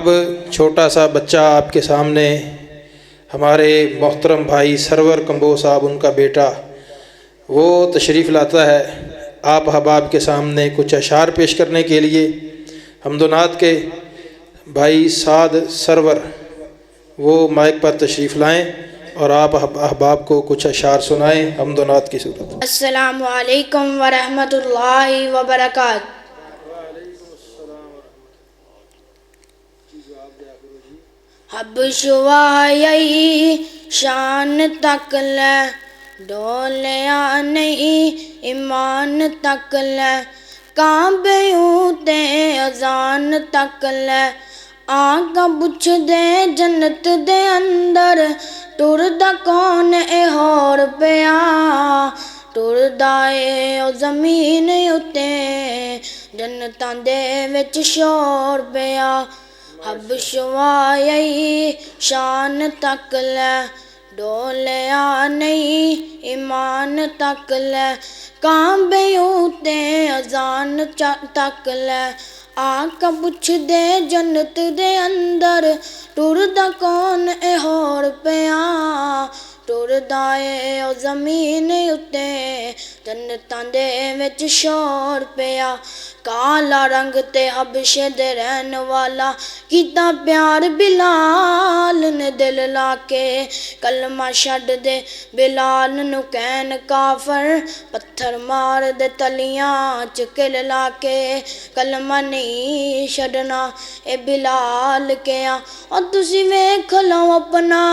اب چھوٹا سا بچہ آپ کے سامنے ہمارے محترم بھائی سرور کمبو صاحب، ان کا بیٹا، وہ تشریف لاتا ہے آپ احباب کے سامنے کچھ اشعار پیش کرنے کے لیے۔ حمد و نعت کے بھائی سعد سرور وہ مائک پر تشریف لائیں اور آپ احباب کو کچھ اشعار سنائیں حمد و نعت کی صورت۔ السلام علیکم ورحمۃ اللہ وبرکاتہ۔ حبشوائی شان تک لے ڈولیا نہیں ایمان تک لے، کعبیوں تے اذان تک لے، آقا پوچھ دے جنت دے اندر ٹردا کون اے ہور پیا، ٹردا اے او زمین اتے جنتاں دے وچ شور پیا۔ حبشوائی شان تک لے ڈولیا نہیں ایمان تک لے، کعبیوں تے اذان تک لے، آقا پوچھ دے جنت دے اندر ٹردا کون اے ہور پیا، ٹردا اے او زمین اتے جنتاں دے وچ شور پیا۔ کالا رنگ تے حبشے دے رہن والا کیتا پیار بلال نے دل لا کے، کلمہ چھڈ دے بلال نو کہن کافر، پتھر مار دے تلیاں چ کل لا کے، کلمہ نہیں چھڈنا اے بلال کیا، اور تسی ویکھ لو اپنا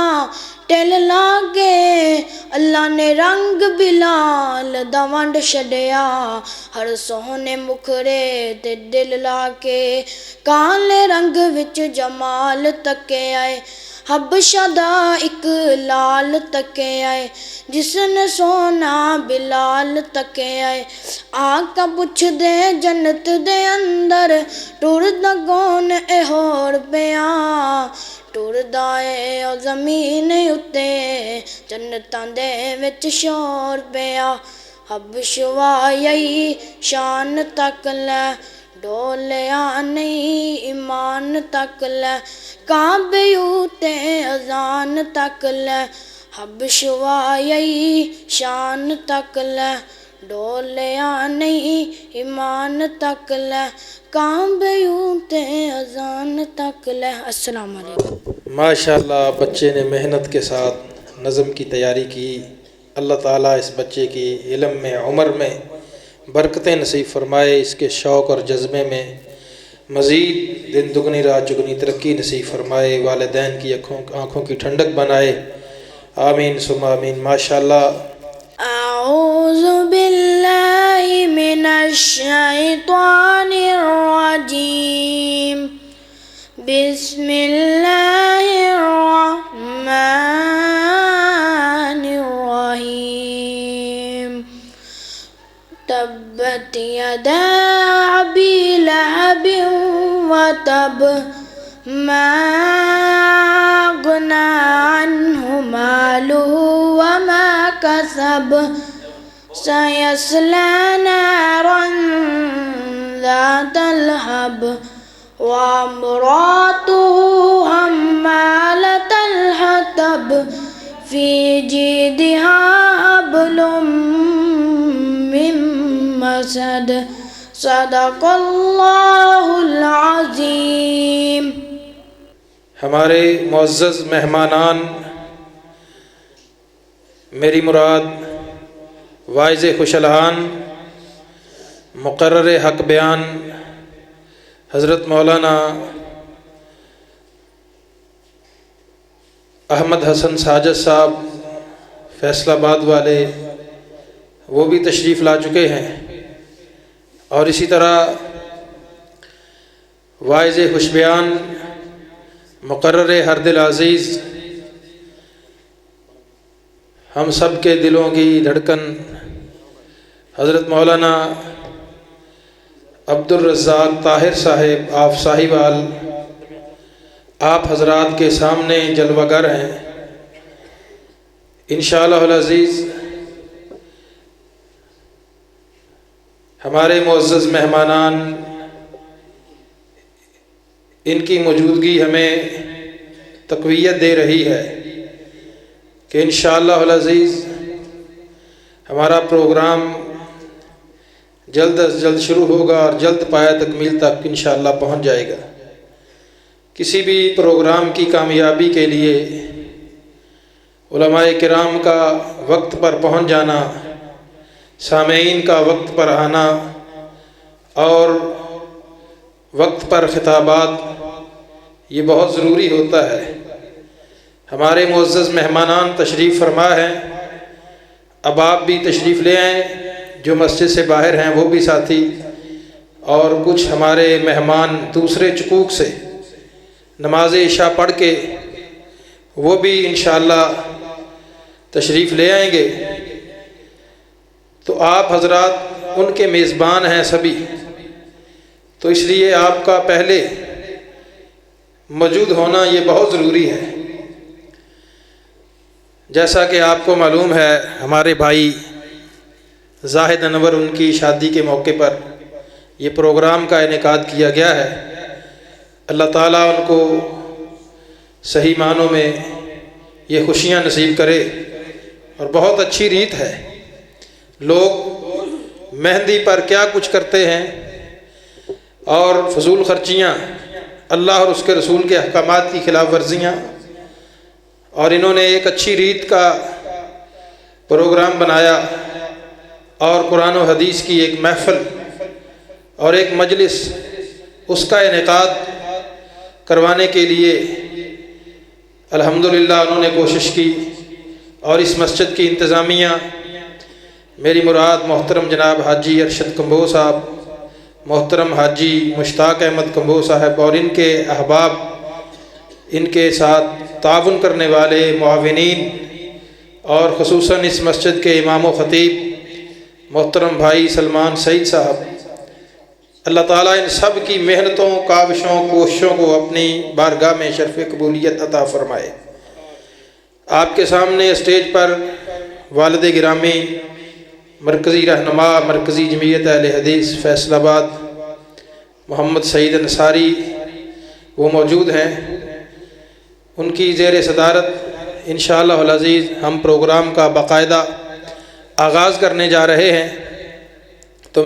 ٹل لا کے، اللہ نے رنگ بلال دا ونڈ چھڈیا، ہر سوہنے مکھڑے تے دل لا کے، کالے رنگ وچ جمال تکے آئے، حبشہ دا ایک لال تکے آئے، جس نے سونا بلال تکے آئے، آقا پوچھ دے جنت دے اندر ٹردا کون اے ہور پیا، ٹردا اے او زمین اتے جنتاں دے وچ شور پیا۔ حبشوائی شان تک لے ڈولیا نہیں ایمان تک لے، کعبیوں تے اذان تک لے، حبشوائی شان تک لے ڈولیا نہیں ایمان تک لے، کعبیوں تے اذان تک لے۔ السلام علیکم۔ ماشاءاللہ، بچے نے محنت کے ساتھ نظم کی تیاری کی۔ اللہ تعالیٰ اس بچے کی علم میں، عمر میں برکتیں نصیب فرمائے، اس کے شوق اور جذبے میں مزید دن دگنی رات چگنی ترقی نصیب فرمائے، والدین کی آنکھوں کی ٹھنڈک بنائے، آمین ثم آمین۔ ماشاءاللہ۔ اعوذ باللہ من الشیطان الرجیم، بسم اللہ الرحمن الرحیم، تبت یدا ابی لہب وتب، ما اغنی عنہ مالہ وما کسب، سیصلی نارا ذات لہب، وامرأتہ حمالۃ الحطب، فی جیدہا حبل من مسد، صدق اللہ العظیم۔ ہمارے معزز مہمانان، میری مراد واعظ خوش الحان، مقرر حق بیان حضرت مولانا احمد حسن ساجد صاحب فیصل آباد والے، وہ بھی تشریف لا چکے ہیں، اور اسی طرح واعظ خوش بیان مقرر ہر دل عزیز، ہم سب کے دلوں کی دھڑکن حضرت مولانا عبد الرزاق طاہر صاحب آف صاحبال، آپ حضرات کے سامنے جلوہ گر ہیں۔ انشاءاللہ العزیز ہمارے معزز مہمانان ان کی موجودگی ہمیں تقویت دے رہی ہے کہ انشاءاللہ العزیز ہمارا پروگرام جلد از جلد شروع ہوگا اور جلد پایہ تکمیل تک انشاءاللہ پہنچ جائے گا۔ کسی بھی پروگرام کی کامیابی کے لیے علماء کرام کا وقت پر پہنچ جانا، سامعین کا وقت پر آنا اور وقت پر خطابات، یہ بہت ضروری ہوتا ہے۔ ہمارے معزز مہمانان تشریف فرما ہیں، اب آپ بھی تشریف لے آئیں، جو مسجد سے باہر ہیں وہ بھی ساتھی، اور کچھ ہمارے مہمان دوسرے چکوک سے نماز عشاء پڑھ کے وہ بھی انشاءاللہ تشریف لے آئیں گے۔ تو آپ حضرات ان کے میزبان ہیں سبھی، تو اس لیے آپ کا پہلے موجود ہونا یہ بہت ضروری ہے۔ جیسا کہ آپ کو معلوم ہے، ہمارے بھائی زاہد انور، ان کی شادی کے موقع پر یہ پروگرام کا انعقاد کیا گیا ہے۔ اللہ تعالیٰ ان کو صحیح معنوں میں یہ خوشیاں نصیب کرے، اور بہت اچھی ریت ہے۔ لوگ مہندی پر کیا کچھ کرتے ہیں اور فضول خرچیاں، اللہ اور اس کے رسول کے احکامات کی خلاف ورزیاں، اور انہوں نے ایک اچھی ریت کا پروگرام بنایا اور قرآن و حدیث کی ایک محفل اور ایک مجلس، اس کا انعقاد کروانے کے لیے الحمدللہ انہوں نے کوشش کی، اور اس مسجد کی انتظامیہ، میری مراد محترم جناب حاجی ارشد کمبو صاحب، محترم حاجی مشتاق احمد کمبو صاحب، اور ان کے احباب، ان کے ساتھ تعاون کرنے والے معاونین، اور خصوصاً اس مسجد کے امام و خطیب محترم بھائی سلمان سعید صاحب، اللہ تعالیٰ ان سب کی محنتوں، کاوشوں، کوششوں کو اپنی بارگاہ میں شرف قبولیت عطا فرمائے۔ آپ کے سامنے اسٹیج پر والد گرامی، مرکزی رہنما مرکزی جمعیت اہل حدیث فیصل آباد محمد سعید انصاری وہ موجود ہیں۔ ان کی زیر صدارت انشاءاللہ العزیز ہم پروگرام کا باقاعدہ آغاز کرنے جا رہے ہیں۔